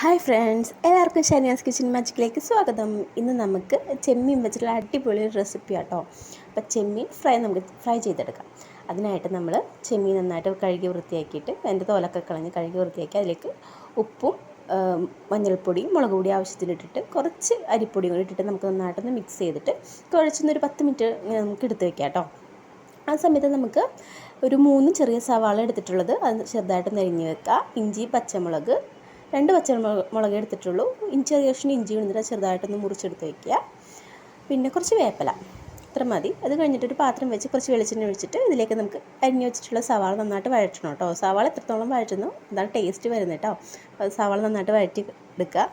Hi friends, എല്ലാവർക്കും Shaniyas kitchen മാജിക്കിലേക്ക് സ്വാഗതം. ഇന്ന് നമുക്ക് ചെമ്മീൻ വെച്ചിട്ടുള്ള അടിപൊളി റെസിപ്പി ആട്ടോ. അപ്പോൾ ചെമ്മീൻ നമുക്ക് ഫ്രൈ ചെയ്തെടുക്കാം. അതിനായിട്ട് നമ്മൾ ചെമ്മീൻ നന്നായിട്ട് കഴുകി വൃത്തിയാക്കിയിട്ട് അതിൻ്റെ തോലൊക്കെ കളഞ്ഞ് കഴുകി വൃത്തിയാക്കി അതിലേക്ക് ഉപ്പും മഞ്ഞൾപ്പൊടിയും മുളക് പൊടി ആവശ്യത്തിനിട്ടിട്ട് കുറച്ച് അരിപ്പൊടിയും കൂടി ഇട്ടിട്ട് നമുക്ക് നന്നായിട്ടൊന്ന് മിക്സ് ചെയ്തിട്ട് കുഴച്ചൊന്നൊരു 10 മിനിറ്റ് നമുക്ക് എടുത്ത് വെക്കാം കേട്ടോ. ആ സമയത്ത് നമുക്ക് ഒരു 3 ചെറിയ സവാള എടുത്തിട്ടുള്ളത് അത് ചെറുതായിട്ട് നരിഞ്ഞ് വെക്കുക. ഇഞ്ചി, പച്ചമുളക് 2 പച്ചമുളക് എടുത്തിട്ടുള്ളൂ. ചെറിയ കഷ്ണം ഇഞ്ചി കൊണ്ടിട്ട് ചെറുതായിട്ടൊന്ന് മുറിച്ചെടുത്ത് വയ്ക്കുക. പിന്നെ കുറച്ച് വേപ്പില, ഇത്ര മതി. അത് കഴിഞ്ഞിട്ടൊരു പാത്രം വെച്ച് കുറച്ച് വെളിച്ചെണ്ണ ഒഴിച്ചിട്ട് ഇതിലേക്ക് നമുക്ക് അരിഞ്ഞ് വെച്ചിട്ടുള്ള സവാള നന്നായിട്ട് വഴറ്റണം കേട്ടോ. സവാള എത്രത്തോളം വഴറ്റുന്നു അതാണ് ടേസ്റ്റ് വരുന്നത് കേട്ടോ. സവാള നന്നായിട്ട് വഴറ്റി എടുക്കുക.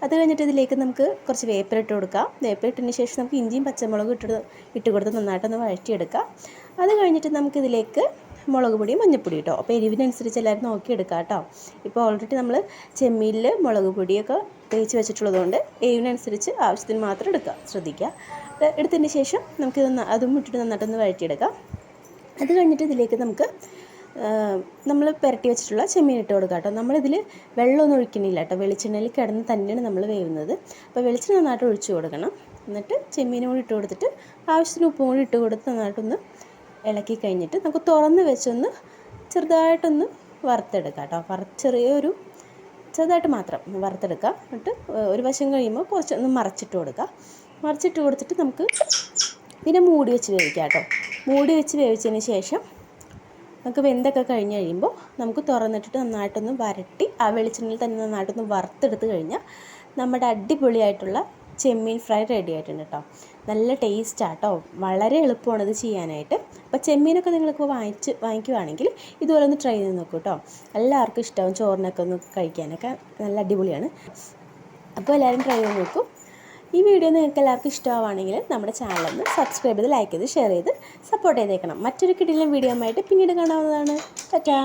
അത് കഴിഞ്ഞിട്ട് ഇതിലേക്ക് നമുക്ക് കുറച്ച് വേപ്പില ഇട്ട് കൊടുക്കാം. വേപ്പില ഇട്ടതിന് ശേഷം നമുക്ക് ഇഞ്ചിയും പച്ചമുളകും ഇട്ട് കൊടുത്ത് നന്നായിട്ടൊന്ന് വഴറ്റിയെടുക്കാം. അത് കഴിഞ്ഞിട്ട് നമുക്കിതിലേക്ക് മുളക് പൊടിയും മഞ്ഞൾപ്പൊടി കേട്ടോ. അപ്പോൾ എരിവിനനുസരിച്ച് എല്ലാവരും നോക്കിയെടുക്കുക കേട്ടോ. ഇപ്പോൾ ഓൾറെഡി നമ്മൾ ചെമ്മീനിൽ മുളക് പൊടിയൊക്കെ തേച്ച് വെച്ചിട്ടുള്ളതുകൊണ്ട് എരിവിനനുസരിച്ച് ആവശ്യത്തിന് മാത്രം എടുക്കുക, ശ്രദ്ധിക്കുക. എടുത്തതിന് ശേഷം നമുക്ക് അതും ഇട്ടിട്ട് നന്നായിട്ടൊന്ന് വഴറ്റിയെടുക്കാം. അത് കഴിഞ്ഞിട്ട് ഇതിലേക്ക് നമുക്ക് നമ്മൾ പുരട്ടി വെച്ചിട്ടുള്ള ചെമ്മീൻ ഇട്ട് കൊടുക്കുക കേട്ടോ. നമ്മളിതിൽ വെള്ളമൊന്നും ഒഴിക്കണില്ല കേട്ടോ. വെളിച്ചെണ്ണയിൽ കിടന്ന് തന്നെയാണ് നമ്മൾ വേവുന്നത്. അപ്പോൾ വെളിച്ചെണ്ണ നന്നായിട്ട് ഒഴിച്ച് കൊടുക്കണം. എന്നിട്ട് ചെമ്മീനും കൂടി ഇട്ട് കൊടുത്തിട്ട് ആവശ്യത്തിന് ഉപ്പും കൂടി ഇട്ട് കൊടുത്ത് നന്നായിട്ടൊന്ന് ഇളക്കി കഴിഞ്ഞിട്ട് നമുക്ക് തുറന്ന് വെച്ചൊന്ന് ചെറുതായിട്ടൊന്ന് വറുത്തെടുക്കാം കേട്ടോ. ചെറുതായിട്ട് മാത്രം വറുത്തെടുക്കുക. എന്നിട്ട് ഒരു വശം കഴിയുമ്പോൾ കുറച്ചൊന്ന് മറിച്ചിട്ട് കൊടുത്തിട്ട് നമുക്ക് പിന്നെ മൂടി വെച്ച് വേവിക്കാം കേട്ടോ. മൂടി വെച്ച് വേവിച്ചതിന് ശേഷം നമുക്ക് വെന്തൊക്കെ കഴിഞ്ഞ് കഴിയുമ്പോൾ നമുക്ക് തുറന്നിട്ടിട്ട് നന്നായിട്ടൊന്ന് വരട്ടി ആ വെളിച്ചെണ്ണയിൽ തന്നെ നന്നായിട്ടൊന്ന് വറുത്തെടുത്ത് കഴിഞ്ഞാൽ നമ്മുടെ അടിപൊളിയായിട്ടുള്ള ചെമ്മീൻ ഫ്രൈ റെഡി ആയിട്ടുണ്ട് കേട്ടോ. നല്ല ടേസ്റ്റാണ് കേട്ടോ. വളരെ എളുപ്പമാണ് ഇത് ചെയ്യാനായിട്ട്. അപ്പോൾ ചെമ്മീനൊക്കെ നിങ്ങൾക്ക് വാങ്ങിക്കുവാണെങ്കിൽ ഇതുപോലെ ഒന്ന് ട്രൈ ചെയ്ത് നോക്കൂ കേട്ടോ. എല്ലാവർക്കും ഇഷ്ടമാവും. ചോറിനൊക്കെ ഒന്ന് കഴിക്കാനൊക്കെ നല്ല അടിപൊളിയാണ്. അപ്പോൾ എല്ലാവരും ട്രൈ ചെയ്ത് നോക്കൂ. ഈ വീഡിയോ നിങ്ങൾക്ക് എല്ലാവർക്കും ഇഷ്ടമാവുകയാണെങ്കിൽ നമ്മുടെ ചാനലൊന്ന് സബ്സ്ക്രൈബ് ചെയ്ത്, ലൈക്ക് ചെയ്ത്, ഷെയർ ചെയ്ത് സപ്പോർട്ട് ചെയ്തേക്കണം. മറ്റൊരു കിടിലൻ വീഡിയോ ആയിട്ട് പിന്നീട് കാണാവുന്നതാണ്. ടാറ്റാ.